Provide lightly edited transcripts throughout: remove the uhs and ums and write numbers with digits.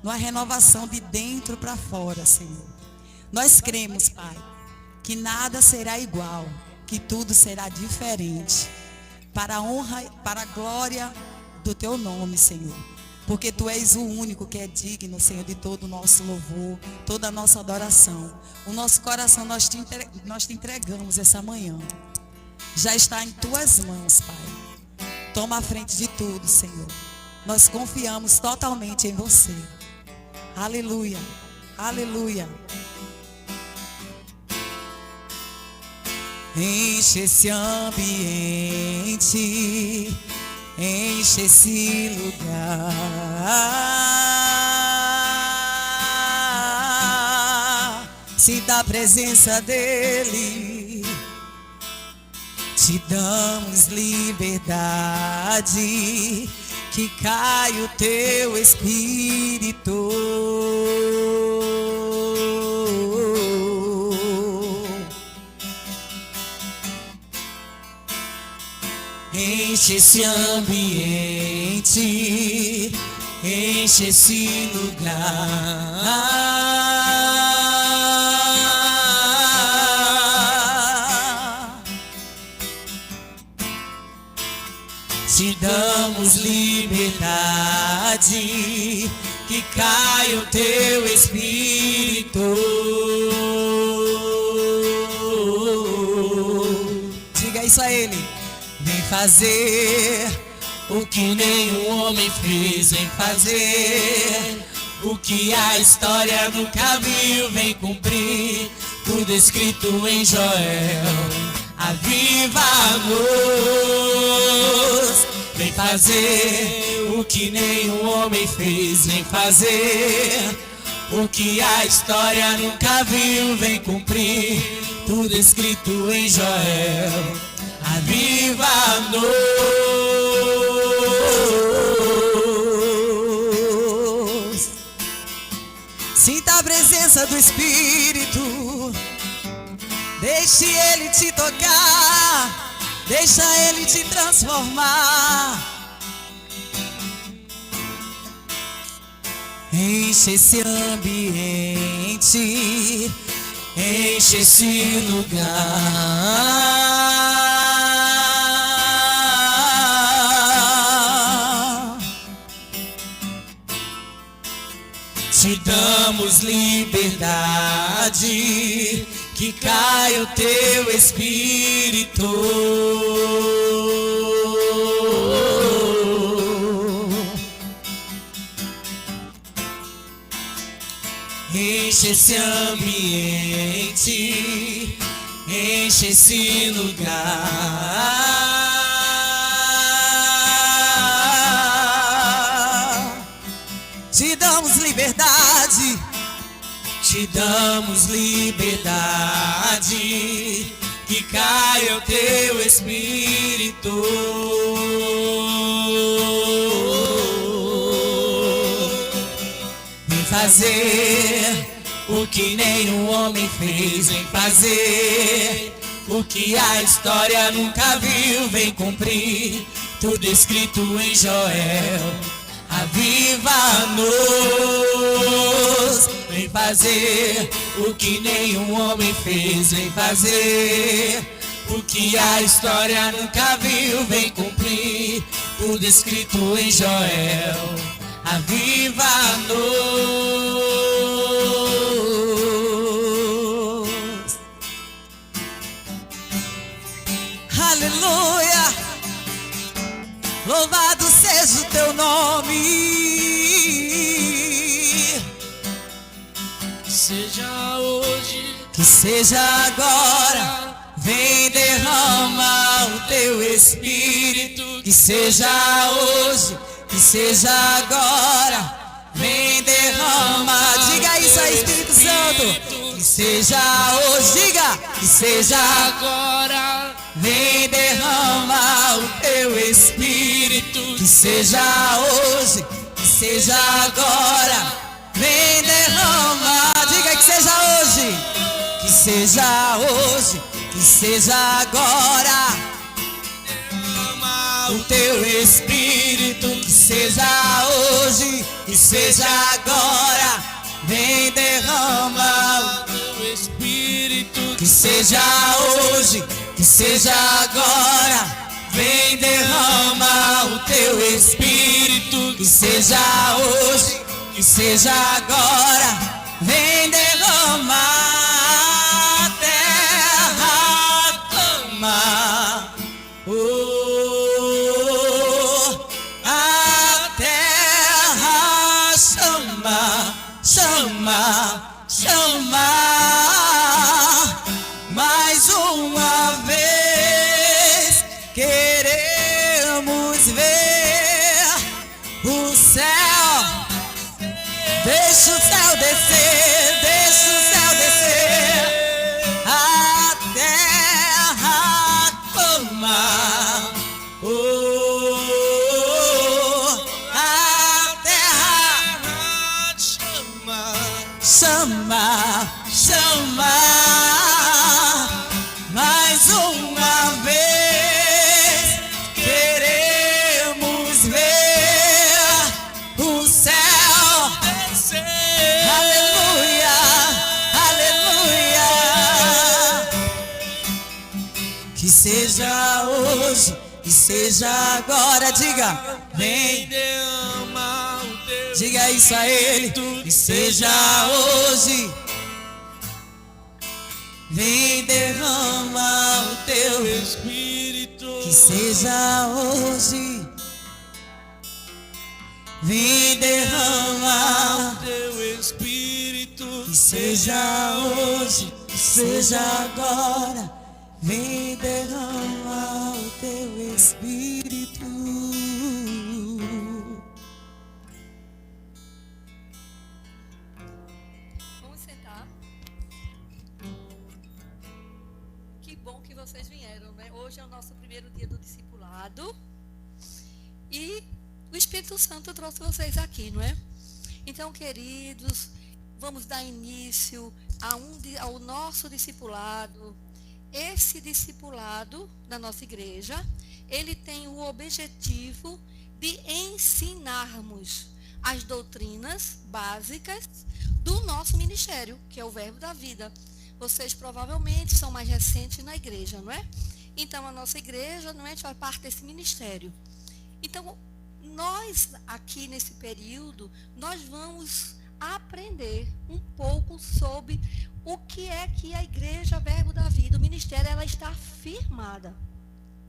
numa renovação de dentro para fora, Senhor. Nós cremos, Pai, que nada será igual, que tudo será diferente, para a honra, para a glória do Teu nome, Senhor. Porque Tu és o único que é digno, Senhor, de todo o nosso louvor, toda a nossa adoração. O nosso coração nós te entregamos essa manhã. Já está em Tuas mãos, Pai. Toma a frente de tudo, Senhor. Nós confiamos totalmente em Você. Aleluia, aleluia. Enche esse ambiente, enche esse lugar. Sinta a presença dEle. Te damos liberdade, que cai o Teu Espírito. Enche esse ambiente, enche esse lugar. Te damos liberdade, que cai o Teu Espírito. Diga isso a Ele. Vem fazer o que nenhum homem fez, vem fazer o que a história nunca viu, vem cumprir tudo escrito em Joel. Aviva-nos, vem fazer o que nenhum homem fez, vem fazer o que a história nunca viu, vem cumprir tudo escrito em Joel. Aviva-nos. Sinta a presença do Espírito. Deixe Ele te tocar, deixa Ele te transformar. Enche esse ambiente, enche esse lugar. Te damos liberdade, que cai o Teu Espírito. Enche esse ambiente, enche esse lugar. Te damos liberdade, te damos liberdade, que caia o Teu Espírito. Vem fazer o que nenhum homem fez, vem fazer o que a história nunca viu, vem cumprir tudo escrito em Joel. Aviva-nos, vem fazer o que nenhum homem fez, vem fazer o que a história nunca viu, vem cumprir tudo escrito em Joel. Aviva-nos. Aleluia. Louvado seja o Teu nome. Que seja hoje, que seja agora. Vem derrama o Teu Espírito. Que seja hoje, que seja agora. Vem derrama. Diga isso aí, Espírito Santo. Que seja hoje, diga. Que seja agora, vem derrama o Teu Espírito. Que seja hoje, que seja agora. Vem derrama. Diga que seja hoje, que seja hoje, que seja agora. derrama o teu Espírito, que seja hoje, que seja agora, vem derrama. Que seja hoje, que seja agora, vem derrama o teu Espírito. Que seja hoje, que seja agora, vem derrama. A terra clama, oh, a terra chama, chama, chama. Mais uma vez queremos ver o céu. Deixa o céu descer, deixa o céu descer. A terra clama, oh, a terra chama, chama, chama. Mais uma vez queremos ver o céu descer. Aleluia, aleluia. Que seja hoje, que seja agora. Diga, vem, diga isso a Ele. Que seja hoje, vem derrama o teu Espírito. Que seja hoje, vem derrama o teu Espírito. Que seja hoje, que seja agora, vem derrama o teu Espírito. Vamos sentar. Que bom que vocês vieram, né? Hoje é o nosso primeiro dia do discipulado e o Espírito Santo trouxe vocês aqui, não é? Então, queridos, vamos dar início ao nosso discipulado. Esse discipulado da nossa igreja, ele tem o objetivo de ensinarmos as doutrinas básicas do nosso ministério, que é o Verbo da Vida. Vocês provavelmente são mais recentes na igreja, não é? Então, a nossa igreja, não é, faz parte desse ministério. Então, nós aqui nesse período, nós vamos aprender um pouco sobre o que é que a igreja Verbo da Vida, o ministério, ela está firmada,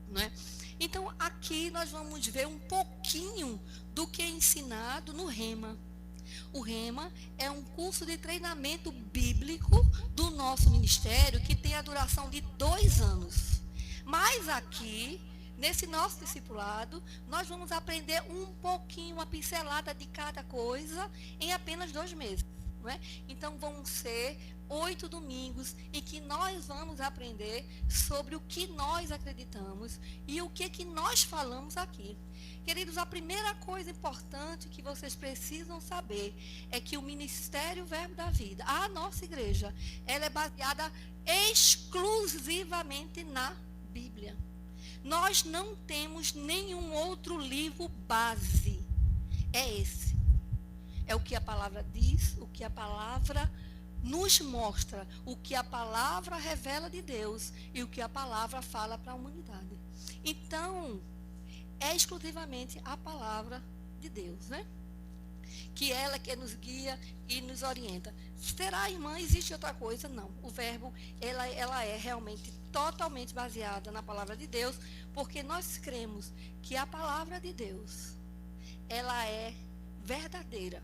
não é? Então, aqui nós vamos ver um pouquinho do que é ensinado no Rema. O Rema é um curso de treinamento bíblico do nosso ministério que tem a duração de 2 anos. Mas aqui, nesse nosso discipulado, nós vamos aprender um pouquinho, uma pincelada de cada coisa em apenas 2 meses. Não é? Então, vão ser 8 domingos em que nós vamos aprender sobre o que nós acreditamos e o que nós falamos aqui. Queridos, a primeira coisa importante que vocês precisam saber é que o Ministério Verbo da Vida, a nossa igreja, ela é baseada exclusivamente na Bíblia. Nós não temos nenhum outro livro base. É esse. É o que a palavra diz, o que a palavra nos mostra, o que a palavra revela de Deus e o que a palavra fala para a humanidade. Então, é exclusivamente a palavra de Deus, né? Que ela que nos guia e nos orienta. Será, irmã, existe outra coisa? Não. O verbo, ela é realmente totalmente baseada na palavra de Deus, porque nós cremos que a palavra de Deus, ela é verdadeira.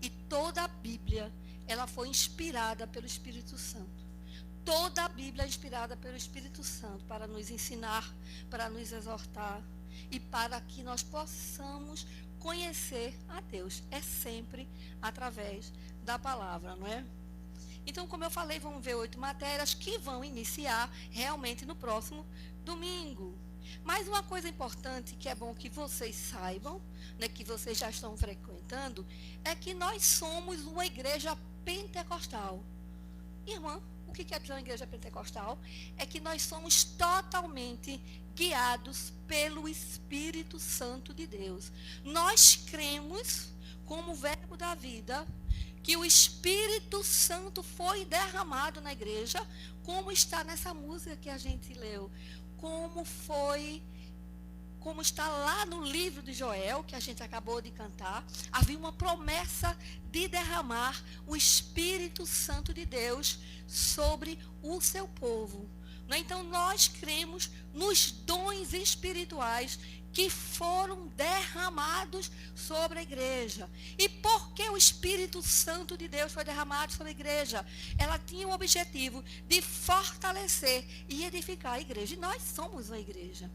E toda a Bíblia, ela foi inspirada pelo Espírito Santo. Toda a Bíblia é inspirada pelo Espírito Santo para nos ensinar, para nos exortar e para que nós possamos conhecer a Deus. É sempre através da palavra, não é? Então, como eu falei, vamos ver 8 matérias que vão iniciar realmente no próximo domingo. Mas uma coisa importante que é bom que vocês saibam, né, que vocês já estão frequentando, é que nós somos uma igreja pentecostal. Irmã, O que é dizer uma igreja pentecostal? É que nós somos totalmente guiados pelo Espírito Santo de Deus. Nós cremos, como verbo da vida, que o Espírito Santo foi derramado na igreja, como está nessa música que a gente leu, como está lá no livro de Joel, que a gente acabou de cantar. Havia uma promessa de derramar o Espírito Santo de Deus sobre o seu povo. Então, nós cremos nos dons espirituais que foram derramados sobre a igreja. E por que o Espírito Santo de Deus foi derramado sobre a igreja? Ela tinha o objetivo de fortalecer e edificar a igreja. E nós somos uma igreja.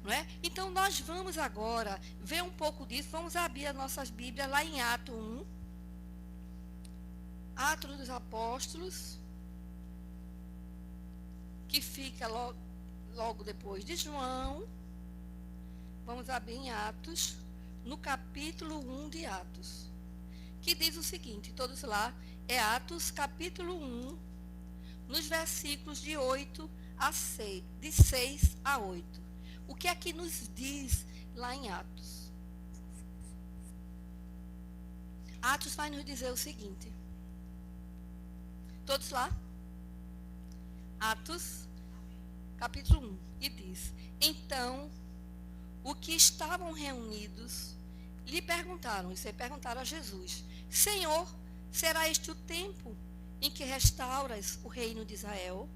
Não é? Então, nós vamos agora ver um pouco disso. Vamos abrir as nossas Bíblias lá em Atos 1. Atos dos Apóstolos, que fica logo depois de João. Vamos abrir em Atos, no capítulo 1 de Atos, que diz o seguinte, todos lá, é Atos capítulo 1, nos versículos de 6 a 8. O que é que nos diz lá em Atos? Atos vai nos dizer o seguinte. Todos lá? Atos, capítulo 1, e diz: Então, os que estavam reunidos lhe perguntaram, isso é, perguntaram a Jesus: Senhor, será este o tempo em que restauras o reino de Israel?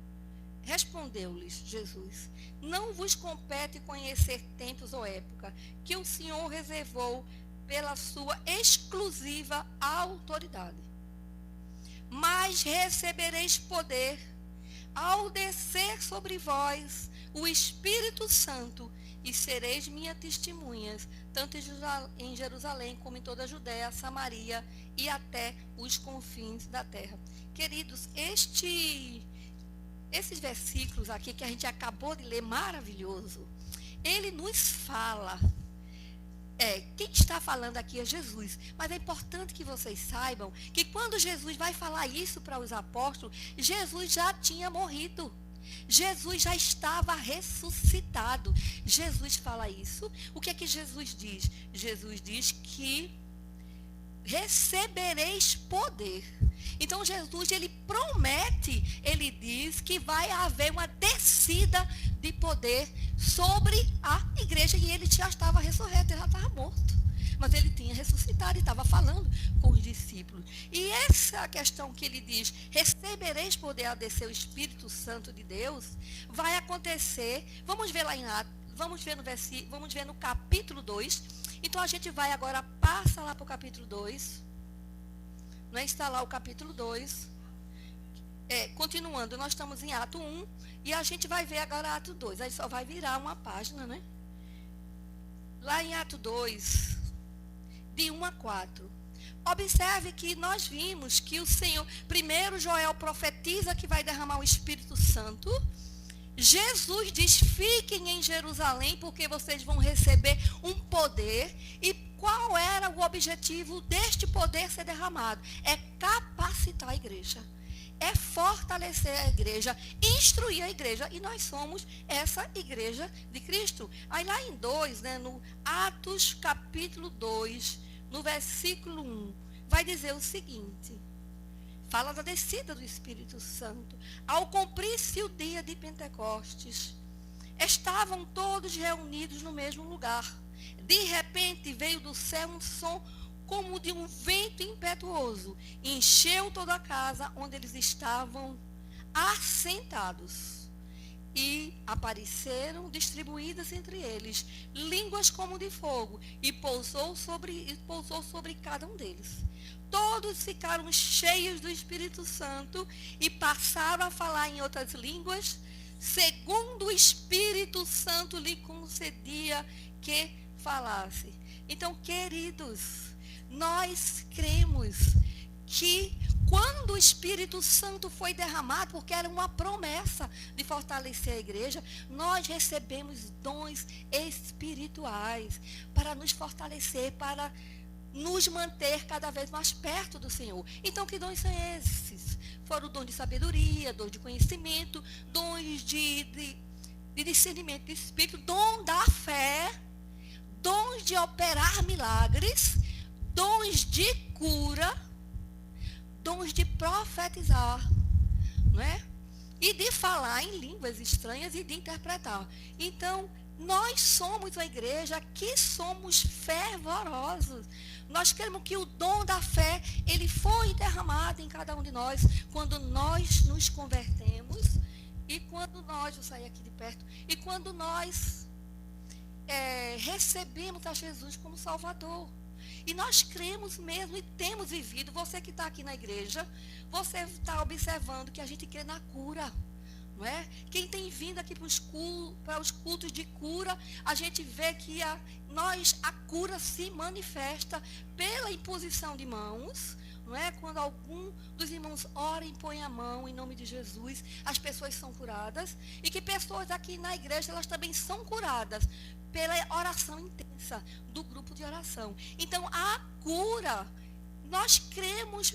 Respondeu-lhes Jesus: Não vos compete conhecer tempos ou época que o Senhor reservou pela sua exclusiva autoridade. Mas recebereis poder ao descer sobre vós o Espírito Santo, e sereis minhas testemunhas, tanto em Jerusalém como em toda a Judéia, Samaria e até os confins da terra. Queridos, esses versículos aqui que a gente acabou de ler, maravilhoso, ele nos fala, quem está falando aqui é Jesus, mas é importante que vocês saibam que quando Jesus vai falar isso para os apóstolos, Jesus já tinha morrido. Jesus já estava ressuscitado. Jesus fala isso. O que é que Jesus diz? Jesus diz que recebereis poder. Então Jesus, ele promete, ele diz que vai haver uma descida de poder sobre a igreja. E ele já estava ressurreto, ele já estava morto. Mas ele tinha ressuscitado e estava falando com os discípulos. E essa questão que ele diz, recebereis poder a descer o Espírito Santo de Deus, vai acontecer, vamos ver lá em Atos, vamos ver no capítulo 2. Então a gente vai agora, passa lá para o capítulo 2. Não é? Está lá o capítulo 2. Continuando, nós estamos em Atos 1 e a gente vai ver agora Atos 2. Aí só vai virar uma página, né? Lá em Atos 2, de 1 a 4. Observe que nós vimos que o Senhor, primeiro Joel profetiza que vai derramar o Espírito Santo. Jesus diz: fiquem em Jerusalém porque vocês vão receber um poder. E qual era o objetivo deste poder ser derramado? É capacitar a igreja, é fortalecer a igreja, instruir a igreja. E nós somos essa igreja de Cristo. Aí lá em 2, né, no Atos capítulo 2, no versículo 1, vai dizer o seguinte. Fala da descida do Espírito Santo. Ao cumprir-se o dia de Pentecostes, estavam todos reunidos no mesmo lugar. De repente veio do céu um som como de um vento impetuoso, e encheu toda a casa onde eles estavam assentados. E apareceram distribuídas entre eles línguas como de fogo, e pousou sobre cada um deles. Todos ficaram cheios do Espírito Santo e passaram a falar em outras línguas, segundo o Espírito Santo lhe concedia que falasse. Então, queridos, nós cremos que quando o Espírito Santo foi derramado, porque era uma promessa de fortalecer a igreja, nós recebemos dons espirituais para nos fortalecer, para nos manter cada vez mais perto do Senhor. Então, que dons são esses? foram dons de sabedoria, dons de conhecimento, dons de discernimento de espírito, dom da fé, dons de operar milagres, dons de cura, dons de profetizar, não é? E de falar em línguas estranhas e de interpretar. Então, nós somos uma igreja que somos fervorosos. Nós queremos que o dom da fé, ele foi derramado em cada um de nós quando nós nos convertemos e quando nós, vou sair aqui de perto, e quando nós recebemos a Jesus como Salvador. E nós cremos mesmo e temos vivido. Você que está aqui na igreja, você está observando que a gente crê na cura. Não é? Quem tem vindo aqui para os cultos de cura, a gente vê que a cura se manifesta pela imposição de mãos. Não é? Quando algum dos irmãos ora e põe a mão em nome de Jesus, as pessoas são curadas. E que pessoas aqui na igreja, elas também são curadas pela oração intensa do grupo de oração. Então, a cura, nós cremos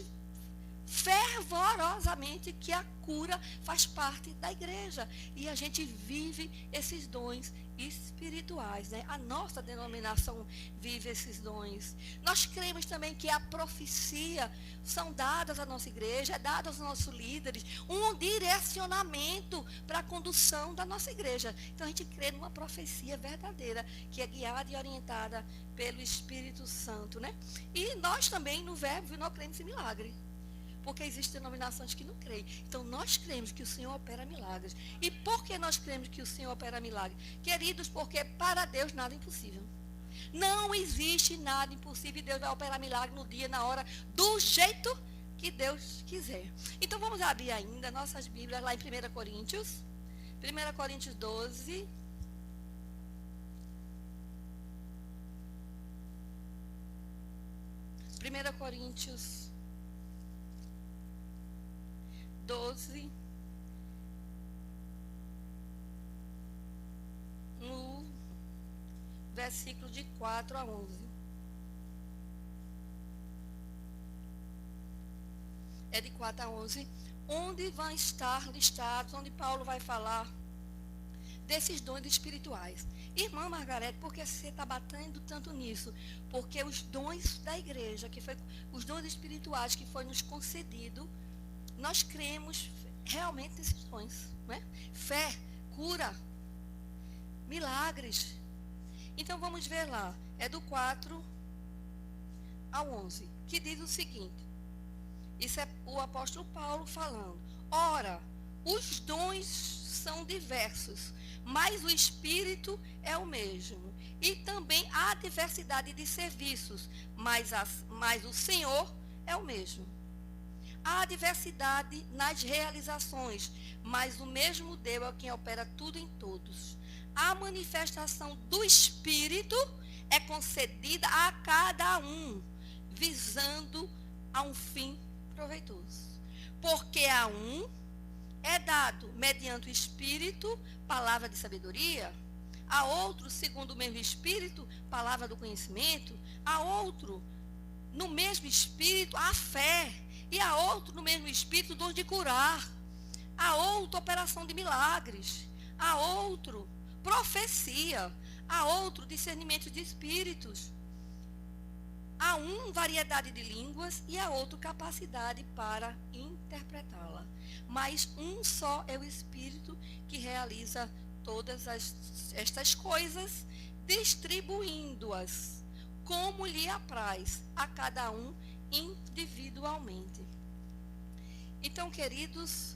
fervorosamente que a cura faz parte da igreja. E a gente vive esses dons espirituais, né? A nossa denominação vive esses dons. Nós cremos também que a profecia são dadas à nossa igreja, é dada aos nossos líderes, um direcionamento para a condução da nossa igreja. Então a gente crê numa profecia verdadeira, que é guiada e orientada pelo Espírito Santo, né? E nós também, no verbo, não cremos em milagre. Porque existem denominações que não creem. Então, nós cremos que o Senhor opera milagres. E por que nós cremos que o Senhor opera milagres? Queridos, porque para Deus nada é impossível. Não existe nada impossível. E Deus vai operar milagre no dia, na hora, do jeito que Deus quiser. Então, vamos abrir ainda nossas Bíblias lá em 1 Coríntios. 1 Coríntios 12. Primeira Coríntios 12, no versículo de 4 a 11. É de 4 a 11, onde vão estar listados, onde Paulo vai falar desses dons espirituais. Irmã Margarete, por que você está batendo tanto nisso? Porque os dons da igreja, os dons espirituais que foi nos concedido, nós cremos realmente nesses dons, não é? Fé, cura, milagres. Então vamos ver lá, é do 4 ao 11, que diz o seguinte, isso é o apóstolo Paulo falando, ora, os dons são diversos, mas o Espírito é o mesmo, e também há diversidade de serviços, mas o Senhor é o mesmo. Há diversidade nas realizações, mas o mesmo Deus é quem opera tudo em todos. A manifestação do Espírito é concedida a cada um, visando a um fim proveitoso. Porque a um é dado, mediante o Espírito, palavra de sabedoria, a outro, segundo o mesmo Espírito, palavra do conhecimento, a outro, no mesmo Espírito, a fé, e a outro, no mesmo Espírito, dom de curar, a outro, operação de milagres, a outro, profecia, a outro, discernimento de espíritos, a um, variedade de línguas, e a outro, capacidade para interpretá-la. Mas um só é o Espírito que realiza todas estas coisas, distribuindo-as como lhe apraz a cada um individualmente. Então, queridos,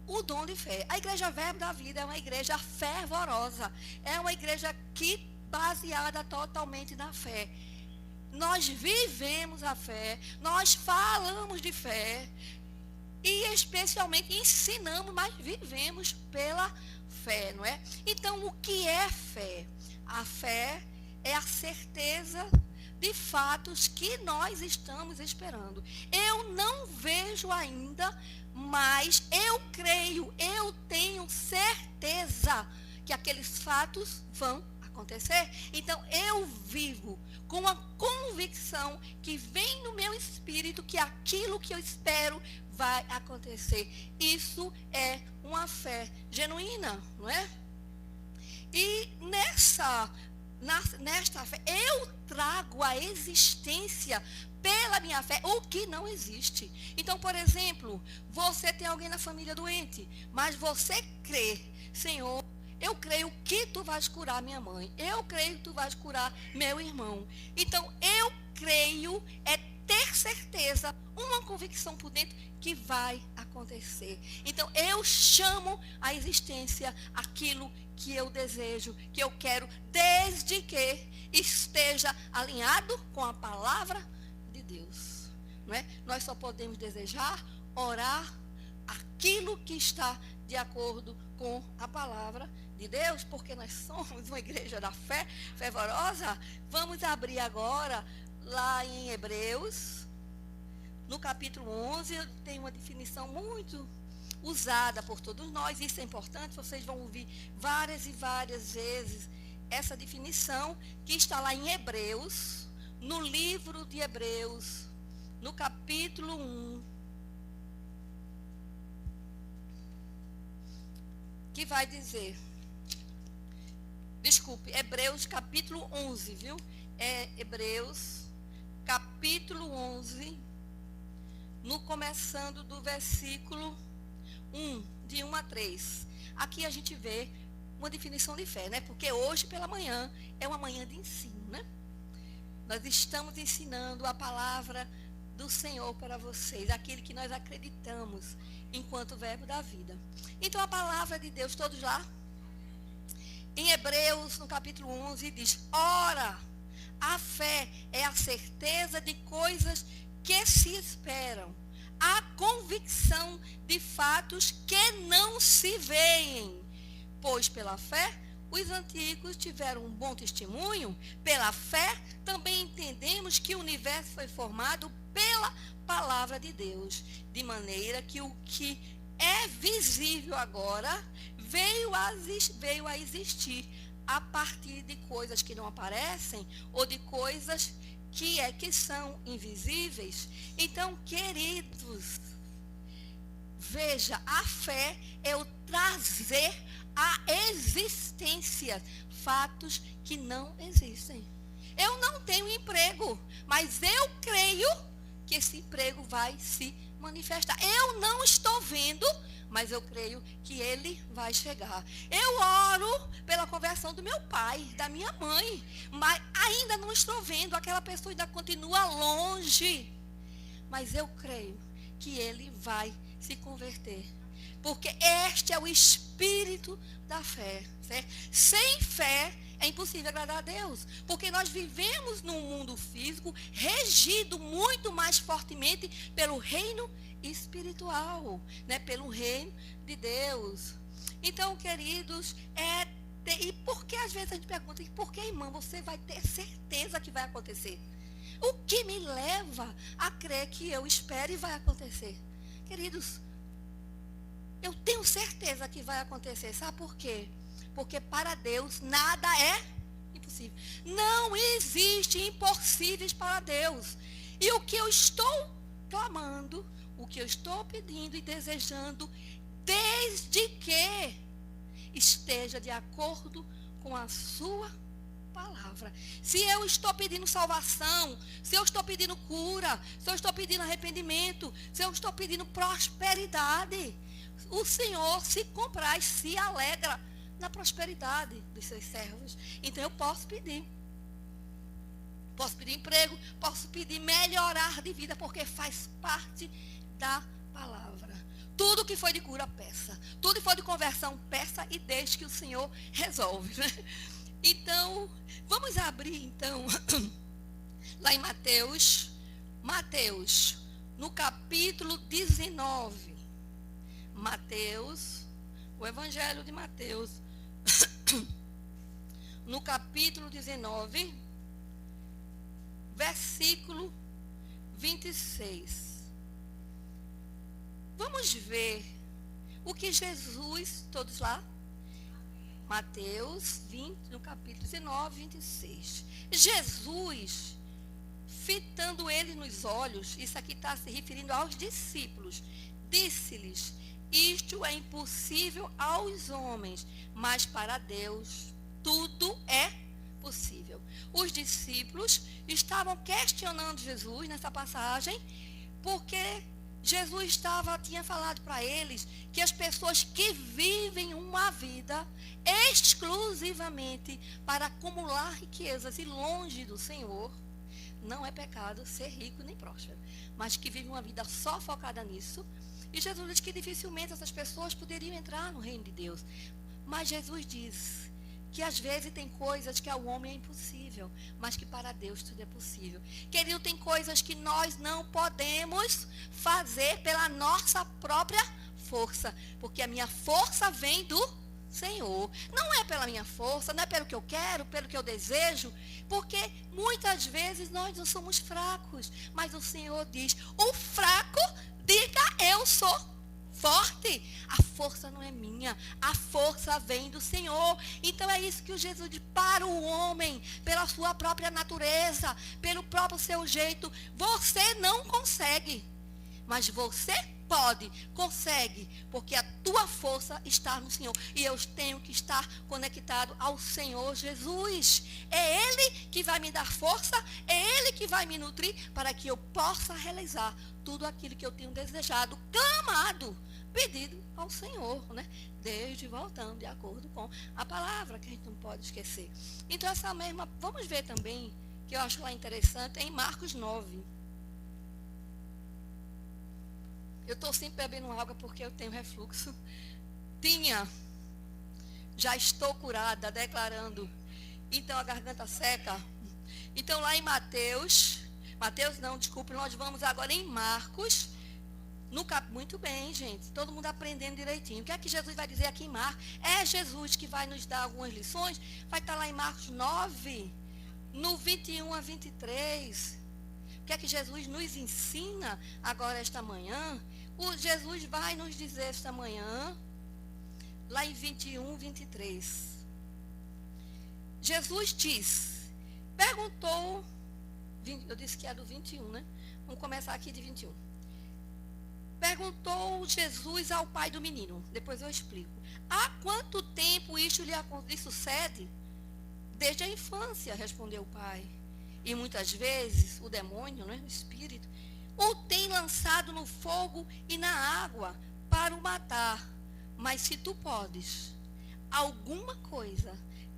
o dom de fé. A Igreja Verbo da Vida é uma igreja fervorosa. É uma igreja baseada totalmente na fé. Nós vivemos a fé, nós falamos de fé e especialmente ensinamos, mas vivemos pela fé, não é? Então, o que é fé? A fé é a certeza de fatos que nós estamos esperando. Eu não vejo ainda, mas eu creio, eu tenho certeza que aqueles fatos vão acontecer, então eu vivo com a convicção que vem no meu espírito que aquilo que eu espero vai acontecer. Isso é uma fé genuína, não é? E nesta fé, eu trago a existência pela minha fé o que não existe. Então, por exemplo, você tem alguém na família doente, mas você crê, Senhor, eu creio que tu vais curar minha mãe. Eu creio que tu vais curar meu irmão. Então, eu creio, é ter certeza, uma convicção por dentro que vai acontecer. Então, eu chamo à existência aquilo que eu desejo, que eu quero, desde que esteja alinhado com a palavra de Deus. Não é? Nós só podemos desejar, orar, aquilo que está de acordo com a palavra de Deus, porque nós somos uma igreja da fé fervorosa. Vamos abrir agora lá em Hebreus, no capítulo 11, tem uma definição muito usada por todos nós, isso é importante, vocês vão ouvir várias e várias vezes essa definição que está lá em Hebreus, no livro de Hebreus, no capítulo 1, que vai dizer, Hebreus capítulo 11, viu? É Hebreus capítulo 11, no começando do versículo 1, de 1 a 3. Aqui a gente vê uma definição de fé, né? Porque hoje pela manhã é uma manhã de ensino, né? Nós estamos ensinando a palavra do Senhor para vocês, aquele que nós acreditamos enquanto verbo da vida. Então a palavra de Deus, todos lá? Em Hebreus, no capítulo 11, diz: ora, a fé é a certeza de coisas que se esperam, a convicção de fatos que não se veem. Pois pela fé, os antigos tiveram um bom testemunho. Pela fé, também entendemos que o universo foi formado pela palavra de Deus, de maneira que o que é visível agora veio a existir a partir de coisas que não aparecem ou de coisas que são invisíveis. Então, queridos, veja, a fé é o trazer à existência fatos que não existem. Eu não tenho emprego, mas eu creio que esse emprego vai se manifestar. Eu não estou vendo, mas eu creio que ele vai chegar. Eu oro pela conversão do meu pai, da minha mãe, mas ainda não estou vendo, aquela pessoa ainda continua longe. Mas eu creio que ele vai se converter. Porque este é o espírito da fé, certo? Sem fé é impossível agradar a Deus. Porque nós vivemos num mundo físico regido muito mais fortemente pelo reino espiritual, né? Pelo reino de Deus. Então, queridos, e por que às vezes a gente pergunta, e por que, irmã, você vai ter certeza que vai acontecer? O que me leva a crer que eu espero e vai acontecer? Queridos, eu tenho certeza que vai acontecer. Sabe por quê? Porque para Deus nada é impossível. Não existe impossíveis para Deus. E o que eu estou clamando, o que eu estou pedindo e desejando, desde que esteja de acordo com a sua palavra. Se eu estou pedindo salvação, se eu estou pedindo cura, se eu estou pedindo arrependimento, se eu estou pedindo prosperidade, o Senhor se compraz, se alegra na prosperidade dos seus servos. Então eu posso pedir. Posso pedir emprego, posso pedir melhorar de vida, porque faz parte da palavra. Tudo que foi de cura, peça. Tudo que foi de conversão, peça e deixe que o Senhor resolve. Né? Então, vamos abrir então, lá em Mateus, no capítulo 19. Mateus, o Evangelho de Mateus, no capítulo 19, versículo 26. Vamos ver o que Jesus, todos lá? Mateus 20, no capítulo 19, 26. Jesus, fitando ele nos olhos, isso aqui está se referindo aos discípulos, disse-lhes: isto é impossível aos homens, mas para Deus tudo é possível. Os discípulos estavam questionando Jesus nessa passagem, porque Jesus tinha falado para eles que as pessoas que vivem uma vida exclusivamente para acumular riquezas e longe do Senhor, não é pecado ser rico nem próspero, mas que vivem uma vida só focada nisso. E Jesus diz que dificilmente essas pessoas poderiam entrar no reino de Deus. Mas Jesus diz que às vezes tem coisas que ao homem é impossível, mas que para Deus tudo é possível. Querido, tem coisas que nós não podemos fazer pela nossa própria força, porque a minha força vem do Senhor. Não é pela minha força, não é pelo que eu quero, pelo que eu desejo, porque muitas vezes nós não somos fracos, mas o Senhor diz: o fraco, diga eu sou forte. A força não é minha, a força vem do Senhor. Então é isso que o Jesus diz para o homem, pela sua própria natureza, pelo próprio seu jeito. Você não consegue, mas você consegue, porque a tua força está no Senhor. E eu tenho que estar conectado ao Senhor Jesus. É Ele que vai me dar força, é Ele que vai me nutrir para que eu possa realizar tudo aquilo que eu tenho desejado, clamado, pedido ao Senhor, né? Desde voltando de acordo com a palavra, que a gente não pode esquecer. Então essa mesma, vamos ver também, que eu acho lá interessante, em Marcos 9. Eu estou sempre bebendo água porque eu tenho refluxo. Já estou curada, declarando. Então a garganta seca. Então lá em Mateus não, desculpe, nós vamos agora em Marcos. Muito bem, gente, todo mundo aprendendo direitinho. O que é que Jesus vai dizer aqui em Marcos? É Jesus que vai nos dar algumas lições. Vai estar lá em Marcos 9, no 21 a 23. O que é que Jesus nos ensina agora esta manhã? Jesus vai nos dizer esta manhã, lá em 21, 23. Jesus perguntou, eu disse que é do 21, né? Vamos começar aqui de 21. Perguntou Jesus ao pai do menino, depois eu explico. Há quanto tempo isso lhe sucede? Desde a infância, respondeu o pai. E muitas vezes o demônio, né, o espírito, o tem lançado no fogo e na água para o matar. Mas se tu podes alguma coisa,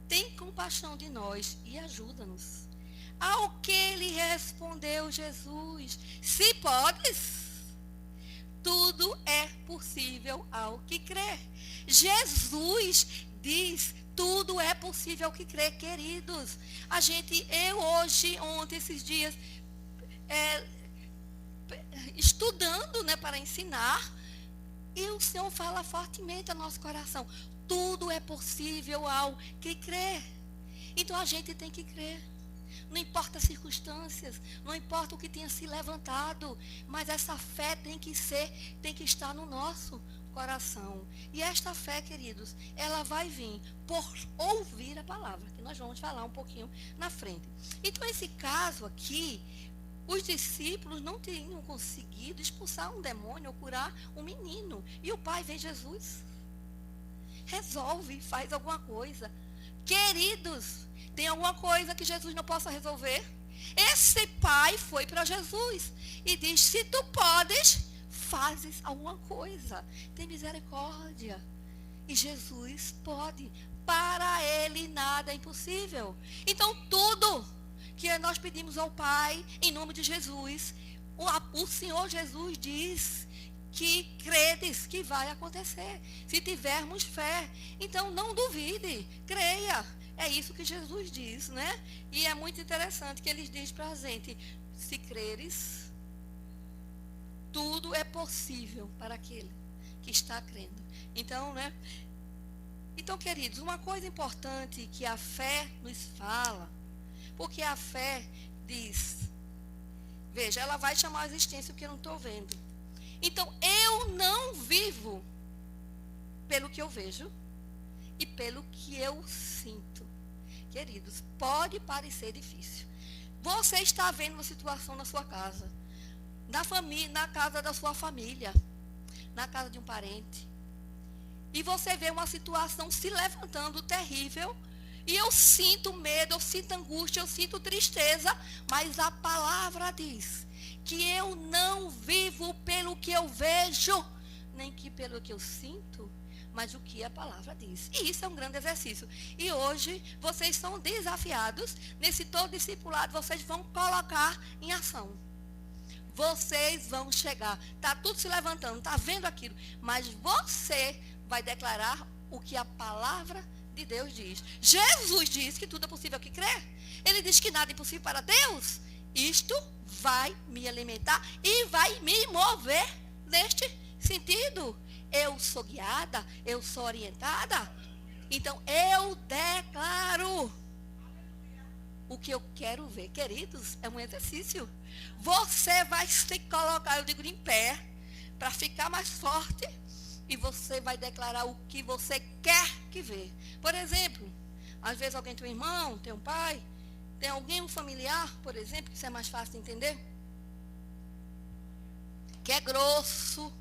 tem compaixão de nós e ajuda-nos. Ao que lhe respondeu Jesus: se podes, tudo é possível ao que crê. Jesus diz: tudo é possível ao que crê, queridos. Ontem, esses dias, estudando, né, para ensinar, e o Senhor fala fortemente ao nosso coração: tudo é possível ao que crê. Então a gente tem que crer. Não importa as circunstâncias, não importa o que tenha se levantado, mas essa fé tem que estar no nosso coração. E esta fé, queridos, ela vai vir por ouvir a palavra, que nós vamos falar um pouquinho na frente. Então, esse caso aqui, os discípulos não tinham conseguido expulsar um demônio ou curar um menino. E o pai vem Jesus, resolve, faz alguma coisa. Queridos, tem alguma coisa que Jesus não possa resolver? Esse pai foi para Jesus e diz: se tu podes, fazes alguma coisa. Tem misericórdia. E Jesus pode. Para ele nada é impossível. Então tudo que nós pedimos ao Pai, em nome de Jesus, o Senhor Jesus diz que credes que vai acontecer, se tivermos fé. Então não duvide, creia. É isso que Jesus diz, né? E é muito interessante que ele diz para a gente: se creres, tudo é possível para aquele que está crendo. Então, né? Então, queridos, uma coisa importante que a fé nos fala, porque a fé diz, veja, ela vai chamar a existência o que eu não estou vendo. Então, eu não vivo pelo que eu vejo. e pelo que eu sinto. Queridos, pode parecer difícil. Você está vendo uma situação na sua casa, na família, na casa da sua família, na casa de um parente. E você vê uma situação se levantando terrível. E eu sinto medo, eu sinto angústia, eu sinto tristeza. Mas a palavra diz que eu não vivo pelo que eu vejo, nem que pelo que eu sinto, mas o que a palavra diz. E isso é um grande exercício. E hoje vocês são desafiados, nesse todo discipulado, vocês vão colocar em ação. Vocês vão chegar. Está tudo se levantando, está vendo aquilo. Mas você vai declarar o que a palavra de Deus diz. Jesus diz que tudo é possível que crê. Ele diz que nada é impossível para Deus. Isto vai me alimentar e vai me mover neste sentido. Eu sou guiada, eu sou orientada. Então eu declaro o que eu quero ver. Queridos, é um exercício. Você vai se colocar, eu digo, em pé, para ficar mais forte. E você vai declarar o que você quer que vê. Por exemplo, às vezes alguém tem um irmão, tem um pai, tem alguém, um familiar, por exemplo, que isso é mais fácil de entender, que é grosso,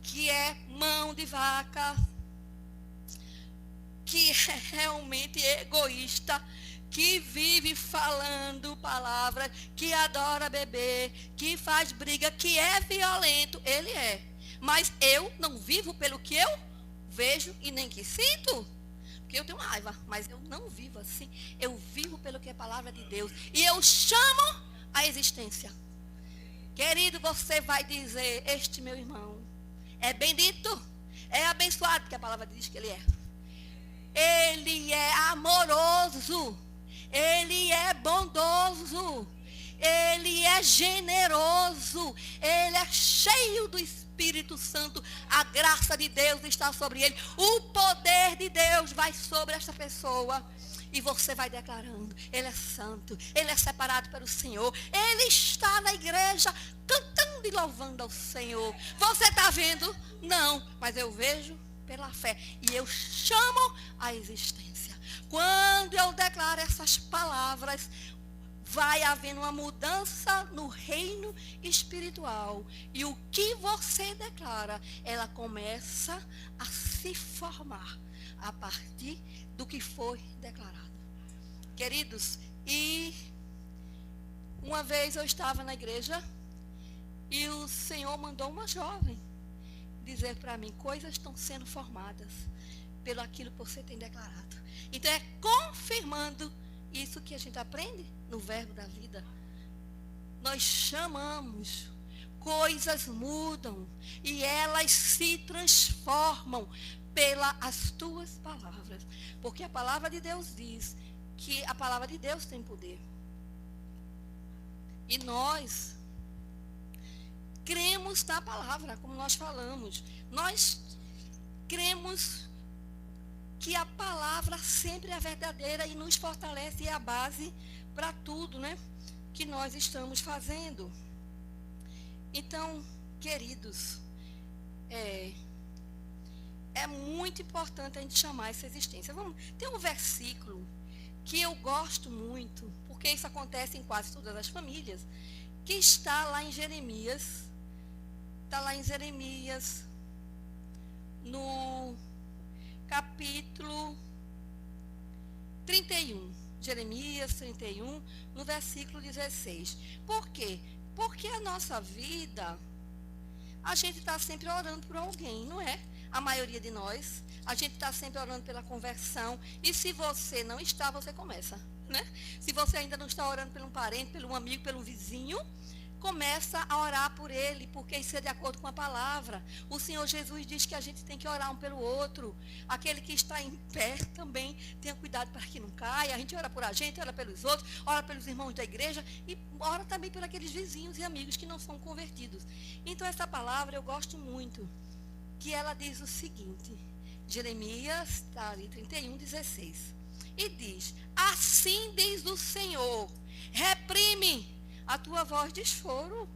que é mão de vaca, que é realmente egoísta, que vive falando palavras, que adora beber, que faz briga, que é violento, ele é. Mas eu não vivo pelo que eu vejo e nem que sinto. Porque eu tenho raiva, mas eu não vivo assim. Eu vivo pelo que é a palavra de Deus. E eu chamo a existência. Querido, você vai dizer, este meu irmão é bendito, é abençoado, porque a palavra diz que ele é. Ele é amoroso, ele é bondoso, ele é generoso, ele é cheio do Espírito Santo, a graça de Deus está sobre ele, o poder de Deus vai sobre essa pessoa. E você vai declarando, ele é santo, ele é separado pelo Senhor, ele está na igreja cantando e louvando ao Senhor. Você está vendo? Não, mas eu vejo pela fé e eu chamo a existência. Quando eu declaro essas palavras, vai havendo uma mudança no reino espiritual. E o que você declara, ela começa a se formar a partir do que foi declarado. Queridos, e uma vez eu estava na igreja e o Senhor mandou uma jovem dizer para mim, coisas estão sendo formadas pelo aquilo que você tem declarado. Então é confirmando isso que a gente aprende no verbo da vida. Nós chamamos, coisas mudam e elas se transformam pelas tuas palavras. Porque a palavra de Deus diz que a palavra de Deus tem poder. E nós cremos na palavra, como nós falamos. Nós cremos que a palavra sempre é verdadeira e nos fortalece e é a base para tudo, né, que nós estamos fazendo. Então, queridos, é muito importante a gente chamar essa existência. Tem um versículo que eu gosto muito, porque isso acontece em quase todas as famílias, que está lá em Jeremias. Está lá em Jeremias, no capítulo 31. Jeremias 31, no versículo 16. Por quê? Porque a nossa vida, a gente está sempre orando por alguém, não é? A maioria de nós, a gente está sempre orando pela conversão. E se você não está, você começa, né? Se você ainda não está orando por um parente, por um amigo, por um vizinho, começa a orar por ele, porque isso é de acordo com a palavra. O Senhor Jesus diz que a gente tem que orar um pelo outro. Aquele que está em pé também tenha cuidado para que não caia. A gente ora por a gente, ora pelos outros, ora pelos irmãos da igreja e ora também por aqueles vizinhos e amigos que não são convertidos. Então essa palavra eu gosto muito, que ela diz o seguinte, Jeremias, está ali 31, 16. E diz, assim diz o Senhor, reprime a tua voz de choro,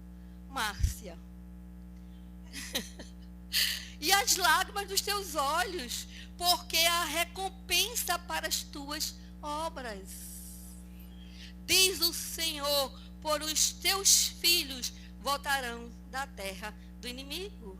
Márcia. E as lágrimas dos teus olhos, porque há recompensa para as tuas obras. Diz o Senhor, por os teus filhos voltarão da terra do inimigo.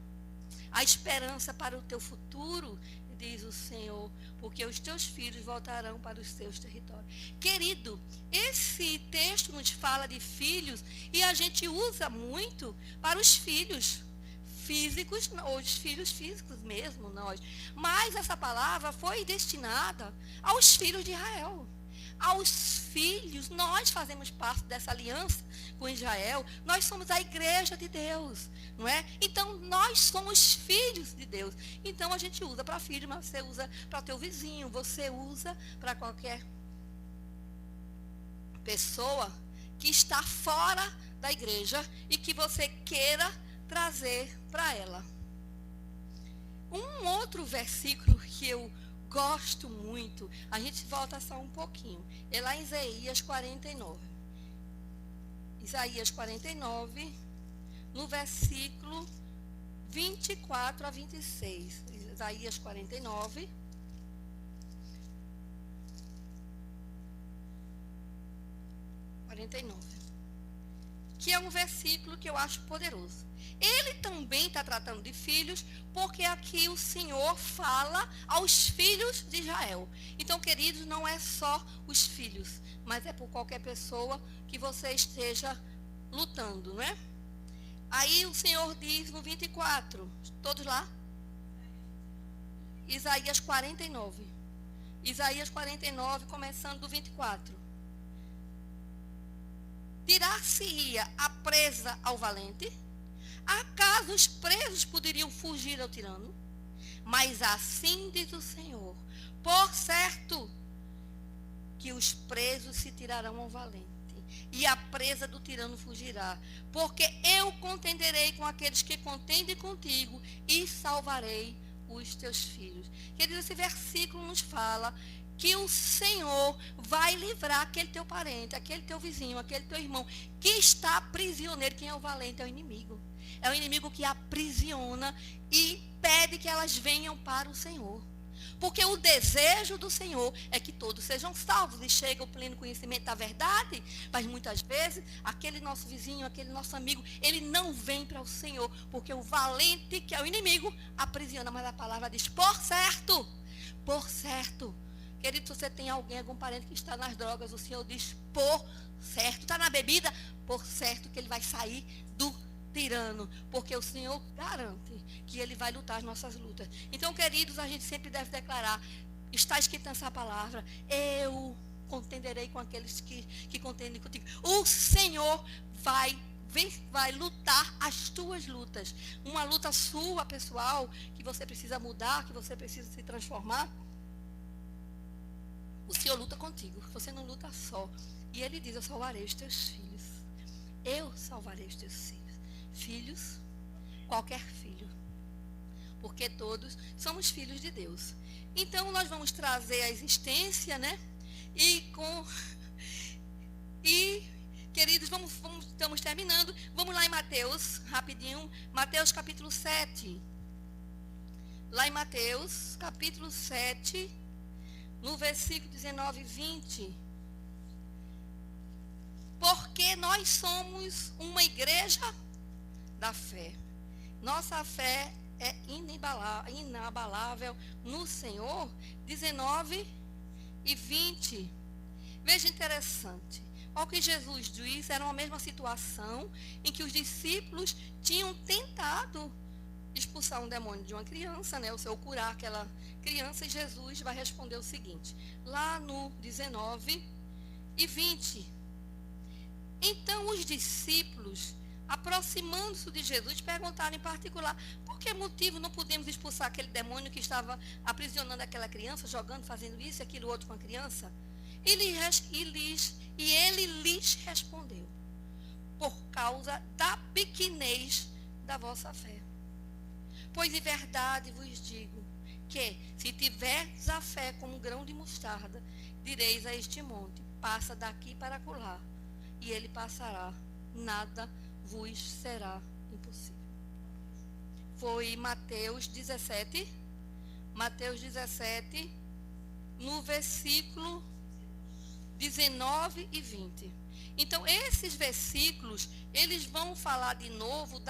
A esperança para o teu futuro, diz o Senhor, porque os teus filhos voltarão para os teus territórios. Querido, esse texto nos fala de filhos e a gente usa muito para os filhos físicos, ou os filhos físicos mesmo, nós. Mas essa palavra foi destinada aos filhos de Israel. Aos filhos, nós fazemos parte dessa aliança com Israel, nós somos a igreja de Deus, não é? Então, nós somos filhos de Deus. Então, a gente usa para filho, mas você usa para o teu vizinho, você usa para qualquer pessoa que está fora da igreja e que você queira trazer para ela. Um outro versículo que eu gosto muito, a gente volta só um pouquinho, é lá em Isaías 49. Isaías 49, no versículo 24 a 26. Isaías 49. Que é um versículo que eu acho poderoso. Ele também está tratando de filhos, porque aqui o Senhor fala aos filhos de Israel. Então, queridos, não é só os filhos, mas é por qualquer pessoa que você esteja lutando, não é? Aí o Senhor diz no 24, todos lá? Isaías 49. Isaías 49, começando do 24. Tirar-se-ia a presa ao valente? Acaso os presos poderiam fugir ao tirano? Mas assim diz o Senhor, por certo que os presos se tirarão ao valente, e a presa do tirano fugirá, porque eu contenderei com aqueles que contendem contigo, e salvarei os teus filhos. Querido, esse versículo nos fala que o Senhor vai livrar aquele teu parente, aquele teu vizinho, aquele teu irmão, que está prisioneiro. Quem é o valente? É o inimigo. É o inimigo que aprisiona e pede que elas venham para o Senhor. Porque o desejo do Senhor é que todos sejam salvos e chegue ao pleno conhecimento da verdade. Mas muitas vezes, aquele nosso vizinho, aquele nosso amigo, ele não vem para o Senhor. Porque o valente, que é o inimigo, aprisiona. Mas a palavra diz, por certo, por certo. Querido, se você tem alguém, algum parente que está nas drogas, o Senhor diz, por certo. Está na bebida, por certo que ele vai sair do tirano, porque o Senhor garante que ele vai lutar as nossas lutas. Então, queridos, a gente sempre deve declarar, está escrito nessa palavra, eu contenderei com aqueles que contendem contigo. O Senhor vai lutar as tuas lutas. Uma luta sua, pessoal, que você precisa mudar, que você precisa se transformar. O Senhor luta contigo, você não luta só. E ele diz, eu salvarei os teus filhos. Eu salvarei os teus filhos. Filhos, qualquer filho. Porque todos somos filhos de Deus. Então, nós vamos trazer a existência, né? E, queridos, estamos terminando. Vamos lá em Mateus, rapidinho. Mateus capítulo 7. Lá em Mateus, capítulo 7, no versículo 19 e 20. Porque nós somos uma igreja da fé. Nossa fé é inabalável no Senhor. 19 e 20. Veja interessante. Olha o que Jesus diz, era uma mesma situação em que os discípulos tinham tentado expulsar um demônio de uma criança, né? Ou curar aquela criança, e Jesus vai responder o seguinte, lá no 19 e 20. Então os discípulos, aproximando-se de Jesus, perguntaram em particular, por que motivo não podemos expulsar aquele demônio que estava aprisionando aquela criança, jogando, fazendo isso e aquilo outro com a criança? E ele lhes respondeu, por causa da pequenez da vossa fé. Pois em verdade vos digo, que se tiverdes a fé como um grão de mostarda, direis a este monte, passa daqui para acolá, e ele passará, nada vos será impossível. Foi Mateus 17, Mateus 17, no versículo 19 e 20. Então, esses versículos, eles vão falar de novo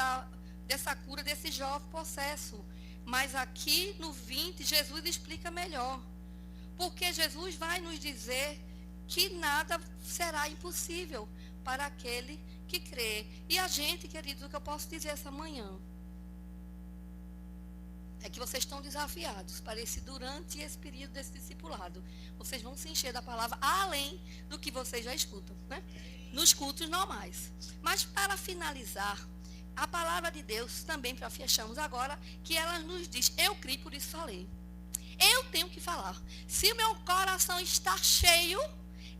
dessa cura desse jovem possesso. Mas aqui no 20, Jesus explica melhor. Porque Jesus vai nos dizer que nada será impossível para aquele que crê. E a gente, queridos, o que eu posso dizer essa manhã é que vocês estão desafiados para durante esse período desse discipulado. Vocês vão se encher da palavra além do que vocês já escutam, né? Nos cultos normais. Mas para finalizar, a palavra de Deus também, para fecharmos agora, que ela nos diz, eu criei, por isso falei. Eu tenho que falar. Se o meu coração está cheio,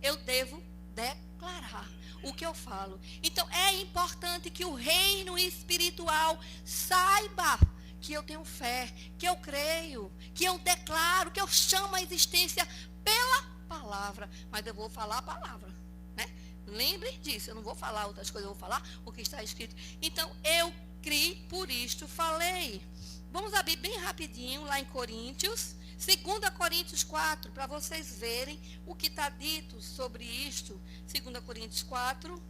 eu devo declarar o que eu falo. Então, é importante que o reino espiritual saiba que eu tenho fé, que eu creio, que eu declaro, que eu chamo a existência pela palavra. Mas eu vou falar a palavra, né? Lembre disso, eu não vou falar outras coisas, eu vou falar o que está escrito. Então, eu criei, por isto falei. Vamos abrir bem rapidinho lá em Coríntios, 2 Coríntios 4, para vocês verem o que está dito sobre isto. 2 Coríntios 4.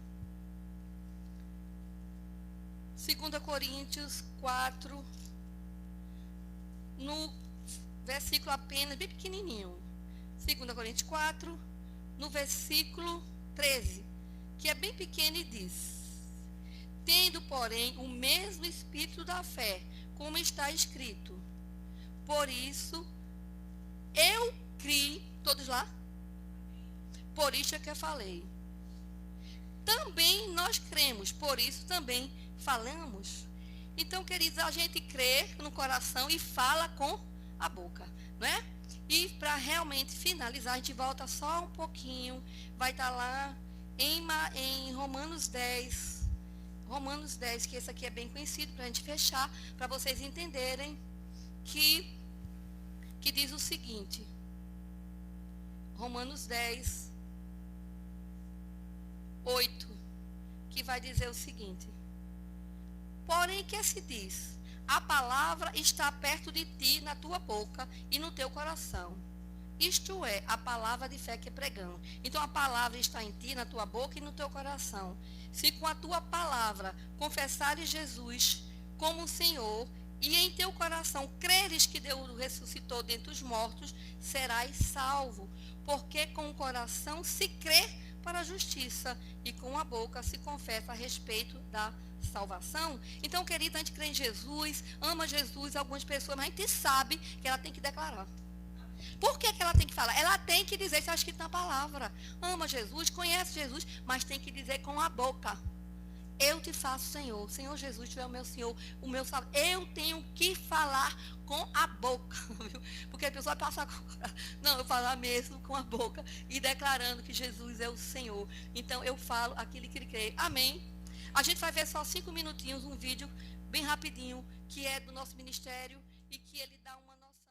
2 Coríntios 4, no versículo apenas, bem pequenininho. 2 Coríntios 4, no versículo 13, que é bem pequeno e diz: tendo, porém, o mesmo espírito da fé, como está escrito, por isso eu criei, todos lá? Por isso é que eu falei. Também nós cremos, por isso também falamos. Então, queridos, a gente crê no coração e fala com a boca, não é? E para realmente finalizar, a gente volta só um pouquinho, vai estar lá em Romanos 10. Romanos 10, que esse aqui é bem conhecido, para a gente fechar, para vocês entenderem que diz o seguinte. Romanos 10, 8, que vai dizer o seguinte: porém, que se diz? A palavra está perto de ti, na tua boca e no teu coração. Isto é, a palavra de fé que pregamos. Então, a palavra está em ti, na tua boca e no teu coração. Se com a tua palavra confessares Jesus como o Senhor, e em teu coração creres que Deus o ressuscitou dentre os mortos, serás salvo. Porque com o coração se crê para a justiça, e com a boca se confessa a respeito da salvação. Então, querida, a gente crê em Jesus, ama Jesus, algumas pessoas, mas a gente sabe que ela tem que declarar. Por que ela tem que falar? Ela tem que dizer, isso está escrito na palavra. Ama Jesus, conhece Jesus, mas tem que dizer com a boca. Eu te faço Senhor. Senhor Jesus, tu é o meu Senhor, o meu Salvador. Eu tenho que falar com a boca. Viu? Porque a pessoa passa não, eu falar mesmo com a boca e declarando que Jesus é o Senhor. Então, eu falo aquilo que ele crê. Amém? A gente vai ver só 5 minutinhos, um vídeo bem rapidinho, que é do nosso ministério e que ele dá uma noção.